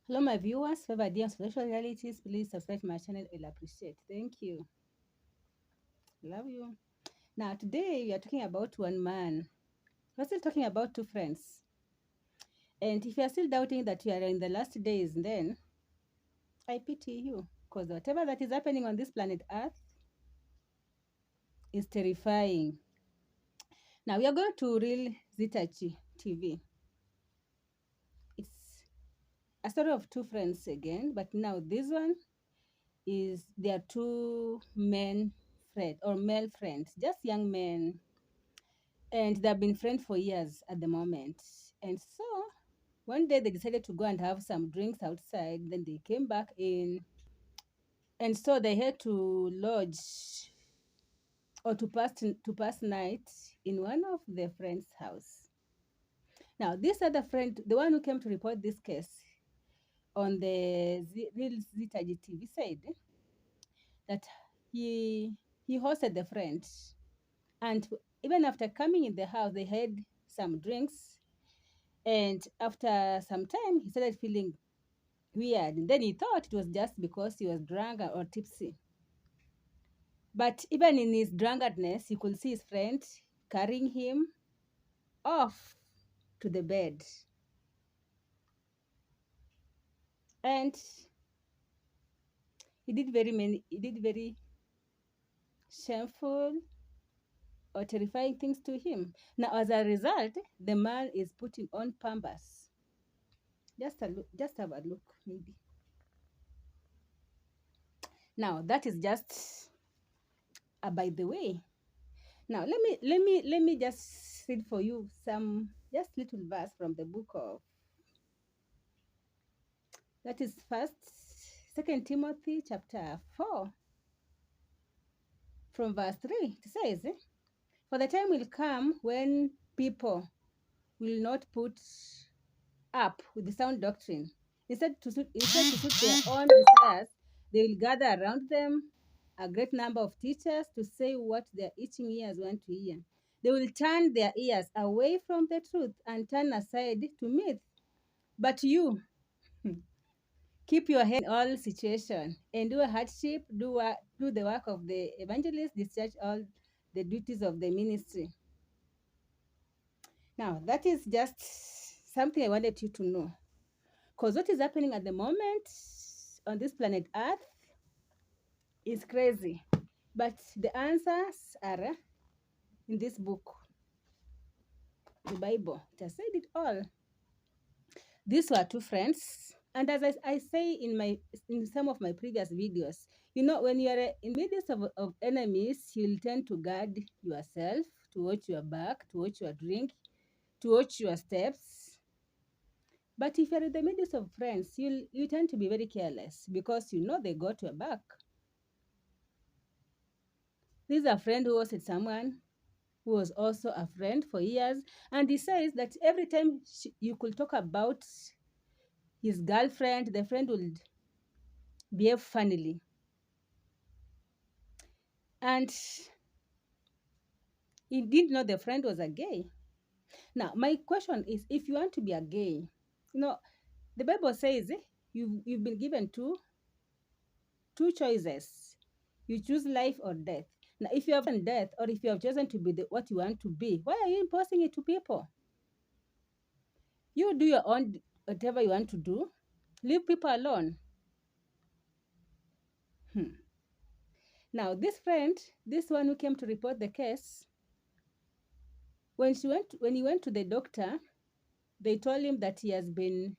Hello, my viewers. If ever dear social realities, please subscribe to my channel. I'll appreciate. Thank you. Love you. Now, today we are talking about one man. We're still talking about two friends. And if you are still doubting that you are in the last days, then I pity you. Because whatever that is happening on this planet Earth is terrifying. Now, we are going to Real Zitachy TV. It's a story of two friends again, but now this one is their two men friends or male friends, just young men, and they've been friends for years at the moment. And so one day they decided to go and have some drinks outside. Then they came back in, and so they had to lodge or to pass night in one of their friends' house. Now this other friend, the one who came to report this case on the Real Zitaji TV, said that he he hosted the friend, and even after coming in the house, they had some drinks. And after some time, he started feeling weird. And then he thought it was just because he was drunk or tipsy. But even in his drunkenness, he could see his friend carrying him off to the bed. And he did very shameful or terrifying things to him. Now, as a result, the man is putting on PAMPERS. Just have a look, maybe. Now, that is just by the way. Now, let me just read for you some just little verse from the book of, that is Second Timothy chapter 4, from verse 3. It says, "For the time will come when people will not put up with the sound doctrine. Instead to suit their own desires, they will gather around them a great number of teachers to say what their itching ears want to hear. They will turn their ears away from the truth and turn aside to myth. But you, keep your head in all situations, endure hardship, do the work of the evangelist, discharge all the duties of the ministry." Now, that is just something I wanted you to know. Because what is happening at the moment on this planet Earth is crazy. But the answers are in this book, the Bible. It has said it all. These were two friends. And as I say in some of my previous videos, when you are in the midst of enemies, you'll tend to guard yourself, to watch your back, to watch your drink, to watch your steps. But if you're in the midst of friends, you tend to be very careless because they got your back. This is a friend who was with someone who was also a friend for years, and he says that every time you could talk about his girlfriend, the friend would behave funnily. And he didn't know the friend was a gay. Now, my question is, if you want to be a gay, the Bible says you've been given two choices. You choose life or death. Now, if you have chosen death, or if you have chosen to be what you want to be, why are you imposing it to people? You do your own, whatever you want to do. Leave people alone. Now, this friend, this one who came to report the case, when he went to the doctor, they told him that he had been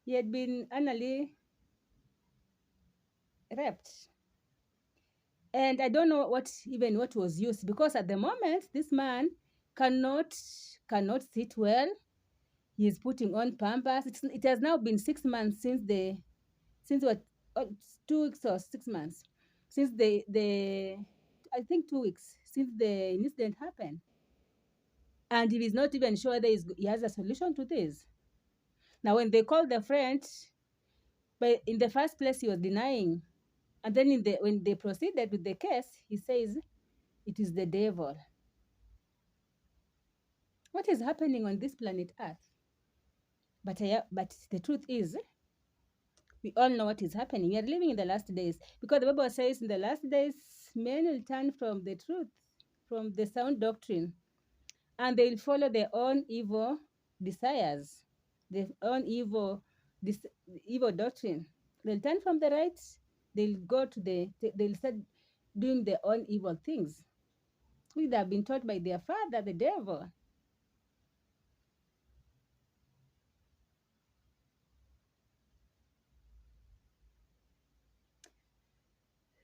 anally raped. And I don't know what was used, because at the moment this man cannot sit well. He is putting on Pampers. It has now been 6 months since what 2 weeks or 6 months since the I think 2 weeks since the incident happened, and he is not even sure whether he has a solution to this. Now, when they called the friend, but in the first place he was denying, and then when they proceeded with the case, he says it is the devil. What is happening on this planet Earth? But the truth is, we all know what is happening. We are living in the last days because the Bible says in the last days, men will turn from the truth, from the sound doctrine, and they will follow their own evil desires, their own this evil doctrine. They'll turn from the right. They'll go to they'll start doing their own evil things, which they have been taught by their father, the devil.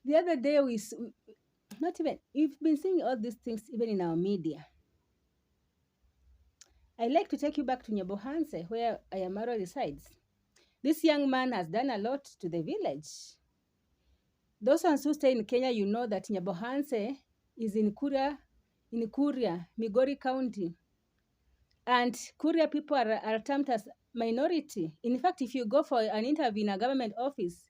The other day not even we've been seeing all these things even in our media. I like to take you back to Nyabohanse, where Ayamaro resides. This young man has done a lot to the village. Those ones who stay in Kenya, you know that Nyabohanse is in Kuria, Migori County. And Kuria people are termed as minority. In fact, if you go for an interview in a government office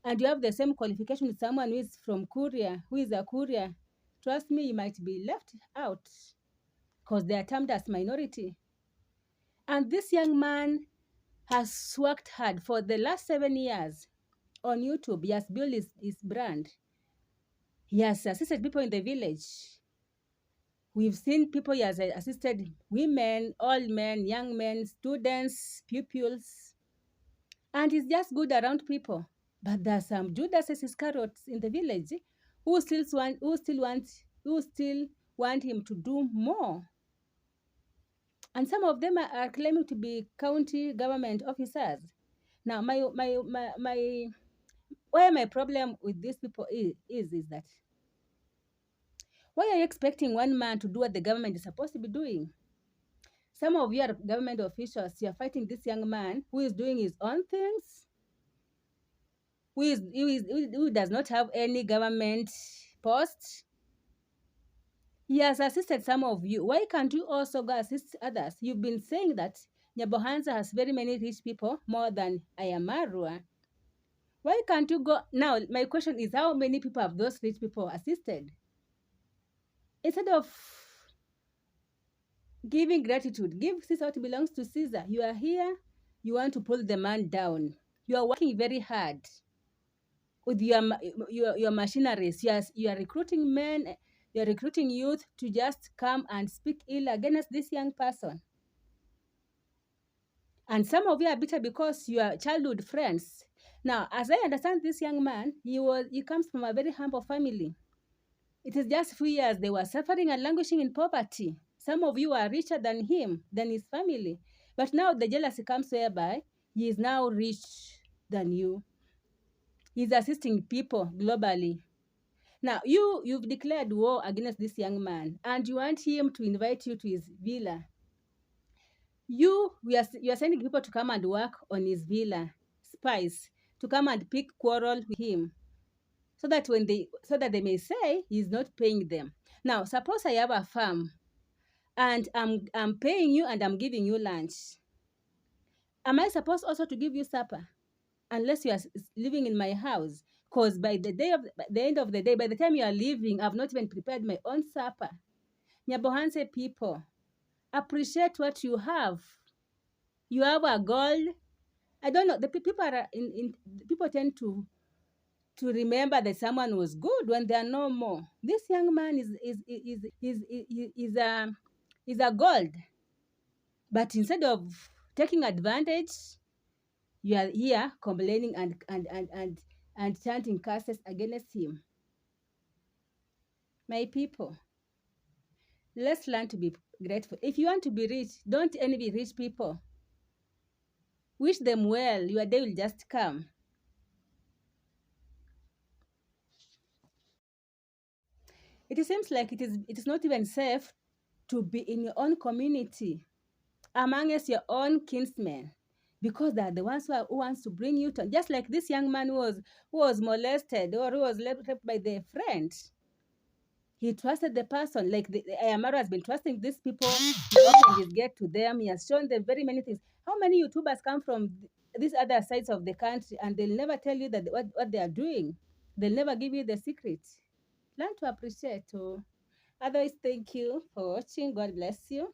and you have the same qualification with someone who is from Kuria, who is a Kuria, trust me, you might be left out because they are termed as minority. And this young man has worked hard for the last 7 years on YouTube. He has built his brand. He has assisted people in the village. We've seen people he has assisted women, old men, young men, students, pupils. And he's just good around people. But there's some Judas Iscariots in the village who still want him to do more. And some of them are claiming to be county government officers. Now, where my problem with these people is that why are you expecting one man to do what the government is supposed to be doing? Some of you are government officials. You are fighting this young man who is doing his own things, who does not have any government post. He has assisted some of you. Why can't you also go assist others? You've been saying that Nyabohansa has very many rich people, more than Ayamarua. Why can't you go? Now, my question is, how many people have those rich people assisted? Instead of giving gratitude, give Caesar what belongs to Caesar. You are here, you want to pull the man down. You are working very hard with your machineries. You are recruiting men, you are recruiting youth to just come and speak ill against this young person. And some of you are bitter because you are childhood friends. Now, as I understand this young man, he comes from a very humble family. It is just few years they were suffering and languishing in poverty. Some of you are richer than him, than his family. But now the jealousy comes whereby he is now rich than you. He's assisting people globally. Now, you've declared war against this young man, and you want him to invite you to his villa. You are sending people to come and work on his villa, spies, to come and pick quarrel with him, so that they may say he's not paying them. Now, suppose I have a farm, and I'm paying you and I'm giving you lunch. Am I supposed also to give you supper? Unless you are living in my house, because by the end of the day, by the time you are leaving, I've not even prepared my own supper. Nyabohanse people, appreciate what you have. You have a gold. I don't know. The people are people tend to remember that someone was good when they are no more. This young man is a gold, but instead of taking advantage, you are here complaining and chanting curses against him. My people, let's learn to be grateful. If you want to be rich, don't envy rich people. Wish them well. Your day will just come. It seems like it is not even safe to be in your own community, amongst your own kinsmen, because they are the ones who wants to bring you to, just like this young man who was molested or who was raped by their friend. He trusted the person, like Ayamaro has been trusting these people. He opened his gate to them. He has shown them very many things. How many YouTubers come from these other sides of the country and they'll never tell you that what they are doing? They'll never give you the secret. Learn to appreciate. Otherwise, thank you for watching. God bless you.